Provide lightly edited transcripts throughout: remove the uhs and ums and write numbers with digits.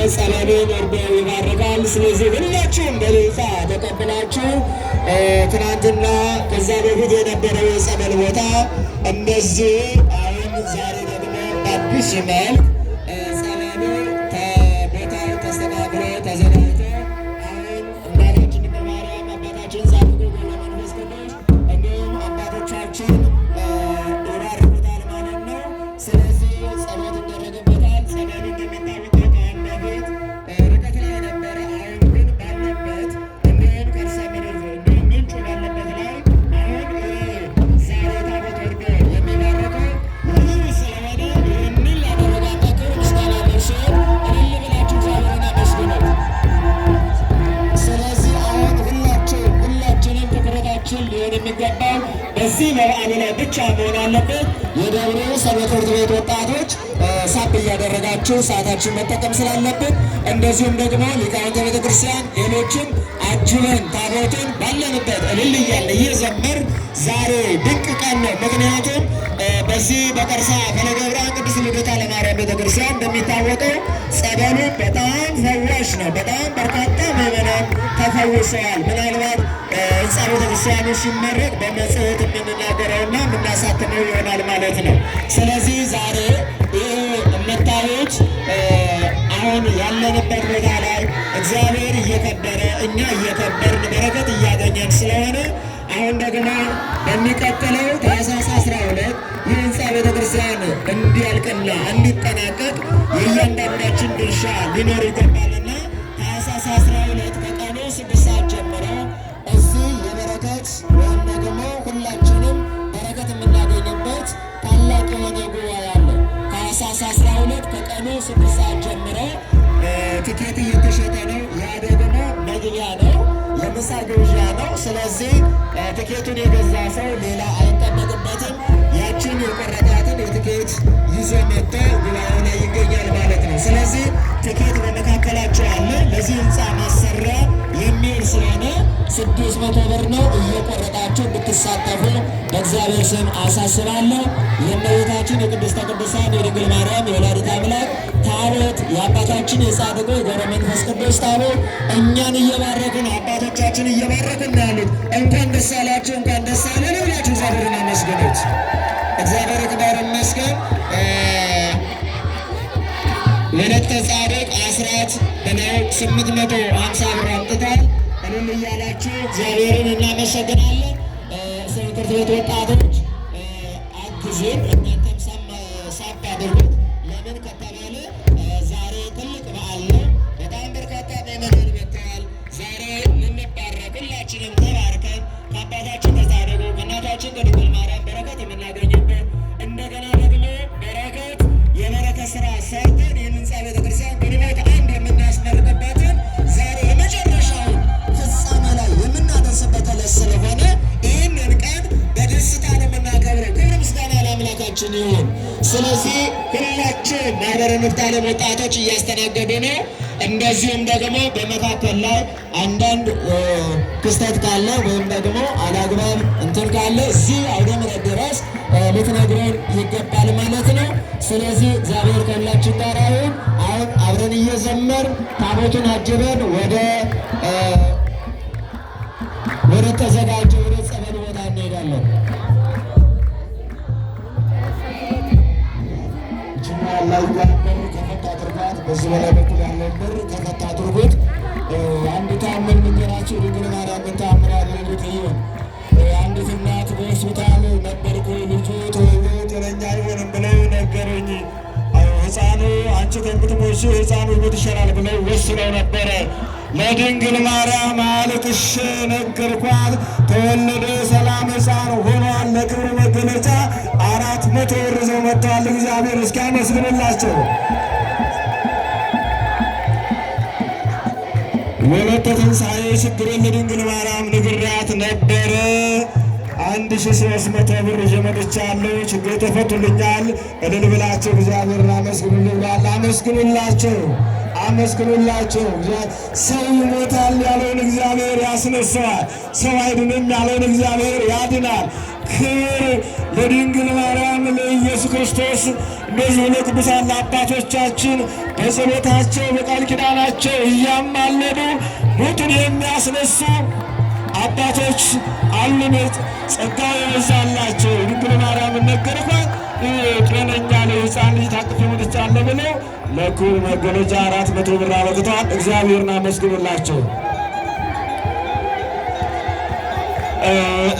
ጸበሉን ወርዶ ይባርካል። ስለዚህ ሁላችሁም በልልታ ተቀብላችሁ ትናንትና ከዛ በፊት የነበረው የጸበል ቦታ እንደዚህ አሁን ዛሬ ደግሞ በአዲስ መልክ ጸበሉ ቦታው ተስተካክሎ ተዘጋጅቶ አሁን እናታችን ድንግል ማርያም አባታችን ጻድቁ ገብረ መንፈስ ቅዱስ እንዲሁም አባቶቻችን ይባርኩታል ማለት ነው። ስለዚህ ጸሎት ይደረግበታል። ጸበሉ እንደሚታወቀው ከአሁን በፊት ርቀት ላይ ነበረ። አሁን ግን ባለበት እንዲሁም ከርሰ ምድር እንዲሁም ምንጩ ባለበት ላይ አሁን ዛሬ ታቦት ወርዶ የሚባረከው ይህ ስለሆነ ይህንን ላደረጋችሁ ምስጋና ደርሶ እልል ብላችሁ እግዚአብሔርን አመስግኑት። ስለዚህ አሁን ሁላችንም ትኩረታችን ሊሆን የሚገባው በዚህ በበዓሉ ላይ ብቻ መሆን አለበት። የደብሩ ሰንበት ትምህርት ቤት ወጣቶች ሳብ እያደረጋችሁ ሰዓታችን መጠቀም ስላለብን፣ እንደዚሁም ደግሞ ሊቃውንተ ቤተ ክርስቲያን ሌሎችም አጅበን ታቦትን ባለንበት እልል እያለ እየዘመር ዛሬ ድንቅ ቀን ነው። ምክንያቱም በዚህ በቀርሳ ፈለገ ብርሃን ቅድስት ልደታ ለማርያም ቤተ ክርስቲያን እንደሚታወቀው ጸበሉ በጣም ፈዋሽ ነው። በጣም በርካታ ምዕመናን ተፈውሰዋል። ምናልባት ህንፃ ቤተ ክርስቲያኑ ሲመረቅ በመጽሔት የምንናገረውና የምናሳትመው ይሆናል ማለት ነው። ስለዚህ ዛሬ ይህ የምታዩት አሁን ያለንበት ቦታ ላይ እግዚአብሔር እየከበረ እኛ እየከበርን በረከት እያገኘን ስለሆነ አሁን ደግሞ በሚቀጥለው ታኅሳስ 12 ይህ ህንፃ ቤተ ክርስቲያን እንዲያልቅና እንዲጠናቀቅ የእያንዳንዳችን ድርሻ ሊኖር ይገባልና ታኅሳስ 12 ከቀኑ 6 ሰዓት ጀምሮ እዚህ የበረከት ወይም ደግሞ ሁላችንም በረከት የምናገኝበት ታላቅ የሆነ ጉባኤ አለ። ታኅሳስ 12 ከቀኑ 6 ሰዓት ጀምሮ ቲኬት እየተሸጠ ነው። ያ ደግሞ መግቢያ ነው፣ የምሳ ግብዣ ነው። ስለዚህ ቲኬቱን የገዛ ሰው ሌላ አይጠበቅበትም። ያችን የቆረጣትን የቲኬት ይዞ መጥቶ ጉባኤው ላይ ይገኛል ማለት ነው። ስለዚህ ቲኬት በመካከላቸው አለ። ለዚህ ህንፃ ማሰሪያ የሚውል ስለሆነ 600 ብር ነው። እየቆረጣችሁ እንድትሳተፉ በእግዚአብሔር ስም አሳስባለሁ። የእመቤታችን የቅድስተ ቅዱሳን የድንግል ማርያም የወላዲተ አምላክ ታቦት የአባታችን የጻድቁ የገብረ መንፈስ ቅዱስ ታቦት እኛን እየባረክን አባቶቻችን እየባረክን ነው ያሉት። እንኳን ደስ አላችሁ፣ እንኳን ደስ አለን ብላችሁ እግዚአብሔርን አመስግኑት። እግዚአብሔር ይክበር ይመስገን። ወለተ ጻድቅ አስራት ብለው 850 ብር አምጥታል። እልል እያላችሁ እግዚአብሔርን እናመሰግናለን። ሰንበት ትምህርት ቤት ወጣቶች አግዙን፣ እናንተም ሳብ አድርጉት። ለምን ከተባለ ዛሬ ትልቅ በዓል ነው። በጣም በርካታ ምዕመናን መጥተዋል። ዛሬ ልንባረክ ሁላችንም ተባርከን ከአባታችን ከጻድቁ ከእናታችን ከድንግል ማርያም በረከት የምናገኝበት እንደገና ደግሞ በረከት የበረከት ስራ ሰርተን ይህን ህንፃ ቤተክርስቲያን ግንቦት 1 የምናስመርቅበትን ዛሬ የመጨረሻውን ፍጻሜ ላይ የምናደርስበት ዕለት ስለሆነ ይህንን ቀን በደስታ ነው የምናከብረው። ክብር ምስጋና ለአምላካችን ይሁን። ስለዚህ ሁላችን ማህበረ ንፍታሌም ወጣቶች እያስተናገዱ ነው። እንደዚሁም ደግሞ በመካከል ላይ አንዳንድ ክስተት ካለ ወይም ደግሞ አላግባብ እንትን ካለ እዚህ አውደ ምሕረት ድረስ ልትነግረን ይገባል ማለት ነው። ስለዚህ እግዚአብሔር ከሁላችን ጋር ይሁን። አሁን አብረን እየዘመር ታቦቱን አጅበን ወደ ተዘጋጀ ወደ ጸበል ቦታ እንሄዳለን። ላይ በር ከፈታ አድርጓት። በዚህ በላይ በኩል ያለው በር ከፈታ አድርጎት። አንድ ታምር ምንገራቸው ድንግል ማርያም ታምር አድርጉት። ይሁን አንዲት እናት በሆስፒታል ነበርኩ፣ ልጁ ተወልዶ ጤነኛ አይሆንም ብለው ነገሩኝ። ሕፃኑ አንቺ ከብትሞሽ ሕፃኑ ሞት ይሻላል ብለው ወስነው ነበረ። ለድንግል ማርያም አልቅሼ ነገርኳት። ተወለደ፣ ሰላም ሕፃን ሆኗል። ለክብሩ መገለጫ 400 ብር ይዘው መጥተዋል። እግዚአብሔር እስኪ አመስግኑላቸው። ወለተ ትንሣኤ ችግሬን ለድንግል ማርያም ነግሬያት ነበረ። 1300 ብር ይዤ መጥቻለሁ። ችግር ተፈቱልኛል። እልል ብላቸው እግዚአብሔርን አመስግኑልኛል። አመስግኑላቸው፣ አመስግኑላቸው። ሰው ይሞታል ያለውን እግዚአብሔር ያስነሳዋል። ሰው አይድንም ያለውን እግዚአብሔር ያድናል። ክብር ለድንግል ማርያም ለኢየሱስ ክርስቶስ። እነዚህ ለቅዱሳን አባቶቻችን በጸሎታቸው በቃል ኪዳናቸው እያማለዱ ሞትን የሚያስነሱ አባቶች አሉነት ጸጋ የበዛላቸው ድንግል ማርያም ነገርኳት ጤነኛ ለሕፃን ልጅ ታቅፌ መጥቻለሁ ብለው ለክብር መገለጫ 400 ብር አበርክተዋል። እግዚአብሔርን አመስግኑላቸው።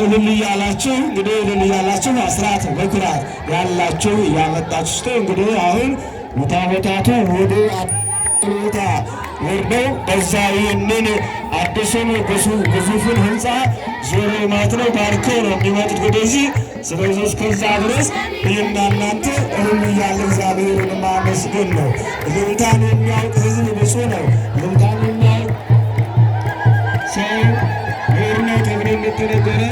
እልል እያላችሁ እንግዲህ እልል እያላችሁ አስራት በኩራት ያላችሁ እያመጣችሁ እንግዲህ አሁን ታቦታቱ ወደ ቦታ ወርደው በዛ ይህንን አዲሱን ግዙፉን ሕንፃ ዞሮ ማለት ነው ባርከው ነው የሚመጡት ወደዚህ። ስለዚህ እስከዛ ድረስ ይህና እናንተ እልል እያለ እግዚአብሔርን ማመስገን ነው። እልልታን የሚያውቅ ሕዝብ ብፁዕ ነው። እልልታን የሚያውቅ ሰው ኖር ነው ተብሎ እንደተነገረ፣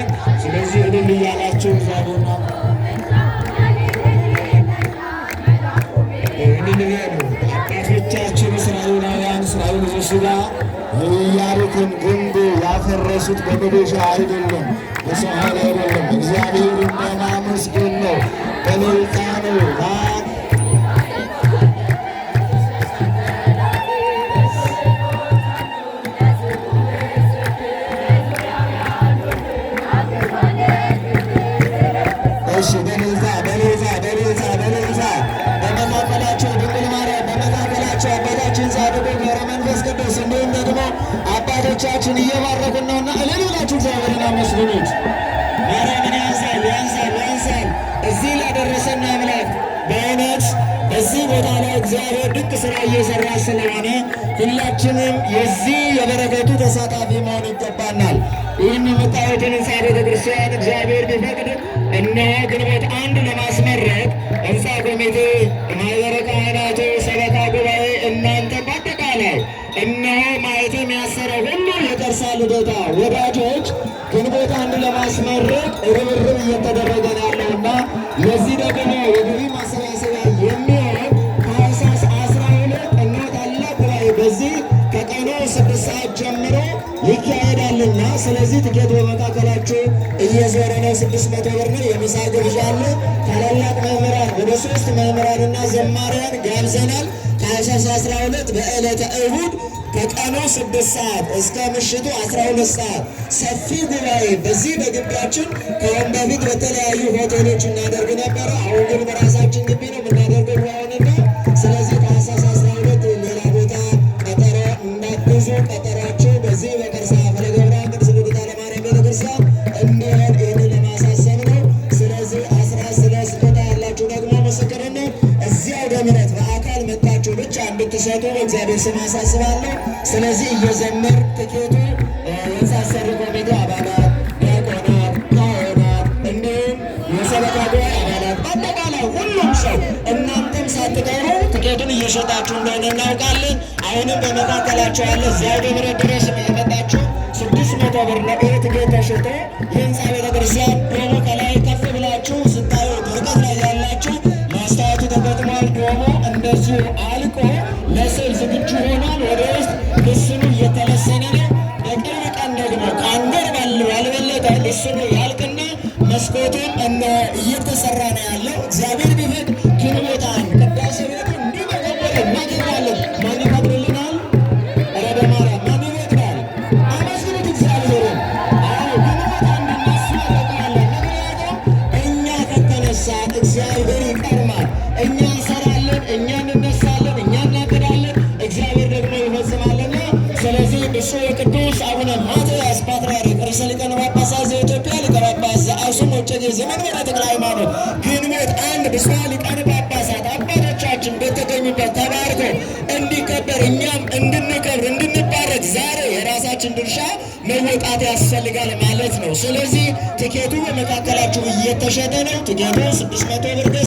ስለዚህ እልል እያላቸው እግዚአብሔር አባቶቻችን እስራኤላውያን እስራኤል ዘሥጋ የኢያሪኮን ግንብ ያፈረሱት በመዶሻ አይደለም፣ በሰው ኃይል አይደለም። እግዚአብሔርን በማመስገን ነው፣ በእልልታ ነው። አባቶቻችን እየባረኩን ነውና እልል ብላችሁ እግዚአብሔርን አመስግኑት። ማርያምን ያንሳል እዚህ ላደረሰን አምላክ በእውነት በዚህ ቦታ ላይ እግዚአብሔር ድንቅ ስራ እየሰራ ስለሆነ ሁላችንም የዚህ የበረከቱ ተሳታፊ መሆን ይገባናል። ይህን የምታዩትን ሕንፃ ቤተክርስቲያን እግዚአብሔር ቢፈቅድ እነሆ ግንቦት 1 ለማስመረቅ ሕንፃ ኮሚቴ፣ ማኅበረ ካህናቱ፣ ሰበካ ጉባኤ እናንተ በአጠቃላይ እነሆ ማኅተም ያሰረ ሁሉ የቀርሳ ልደታ ወዳጆች ግንቦት 1 ለማስመረቅ ርብርብ እየተደረገ ያለውና ለዚህ ደግሞ የገቢ ማሰባሰቢያ የሚሆን ታኅሳስ 12 እነሆ ታላቅ ጉባኤ በዚህ ከቀኑ 6 ሰዓት ጀምሮ ይካሄዳልና ስለዚህ ትኬት በመካከላችሁ እየዞረ ነው። 600 ብር ነው። የምሳ ግብዣ አለ። ታላላቅ መምህራን ወደ 3 መምህራንና ዘማሪያን ጋብዘናል። ታኅሳስ 12 በዕለተ እሁድ ከቀኑ 6 ሰዓት እስከ ምሽቱ 12 ሰዓት ሰፊ ጉባኤ በዚህ በግቢያችን ከአሁን በፊት በተለያዩ ሆቴሎች እናደርግ ነበረ። አሁን ግን በራሳችን ግቢ ነው የምናደርገው ጉባኤውንና ስለዚህ ታኅሳስ 12 ሌላ ቦታ ቀጠሮ እንዳትይዙ፣ ቀጠሯቸው በዚህ በቀርሳ ፈለገ ብርሃን ቅድስት ልደታ ለማርያም ቤተክርስቲያን እንዲሆን ይህንን ለማሳሰብ ነው። ስለዚህ ስለ ስጦታ ያላችሁ ደግሞ ምስክርነት እዚያ ወደ ምሕረት በአካል መጣችሁ ብቻ እንድትሰጡ በእግዚአብሔር ስም አሳስባለሁ። ስለዚህ እየዘመር ትኬቱ የሕንፃ አሰሪ ኮሚቴ አባላት፣ ዲያቆናት፣ ካህናት እንዲሁም የሰበካ ጉባኤ አባላት በአጠቃላይ ሁሉም ሰው እናንተም ሳትቀሩ ትኬቱን እየሸጣችሁ እንደሆነ እናውቃለን። አሁንም በመካከላቸው ያለ እዚያ ወደ ምሕረት ድረስ የመጣችሁ 600 ብር ነው። ይህ ትኬት ተሽጦ የሕንፃ ቤተክርስቲያን ዶሞ ከላይ ከፍ ብላችሁ ስታዩ ርቀት ላይ ያላችሁ ማስታወቱ ተገጥሟል። ዶሞ እንደዚሁ አልቆ ለስዕል ዝግጁ ሆኗል። ወደ ውስጥ ልስኑ እየተለሰነ ነው። በቅርብ ቀን ደግሞ ከአንድ ወር ባልበለጠ ልስኑ ያልቅና መስኮቱን እየተሰራ ነው ያለው። እግዚአብሔር ቢፈቅድ ግንቦት 1 ቅዳሴ ቤቱ እንዲህ በገበረ እናገኛለን። ማን ይፈቅድልናል? ኧረ በማርያም ማን ይፈቅዳል? አመስግኑት እግዚአብሔርን። ግንቦት 1 እናስመርቃለን። ምክንያቱም እኛ ከተነሳን እግዚአብሔር ይቀድማል። እኛ እንሰራለን፣ እኛ እንነሳለን፣ እኛ እናቅዳለን፣ እግዚአብሔር ደግሞ ይፈጽማልና ስለዚህ ብፁዕ ወቅዱስ አቡነ ማትያስ ፓትርያርክ ርእሰ ሊቃነ ጳጳሳት ዘኢትዮጵያ ሊቀ ጳጳስ ዘአክሱም ወዕጨጌ ዘመንበረ ተክለ ሃይማኖት ግንቦት 1 ብፁዓን ሊቃነ ጳጳሳት አባቶቻችን በተገኙበት ተባርኮ እንዲከበር እኛም እንድንከብር እንድንባረክ ዛሬ የራሳችን ድርሻ መወጣት ያስፈልጋል ማለት ነው። ስለዚህ ትኬቱ በመካከላችሁ እየተሸጠ ነው። ትኬቱ 600 ብር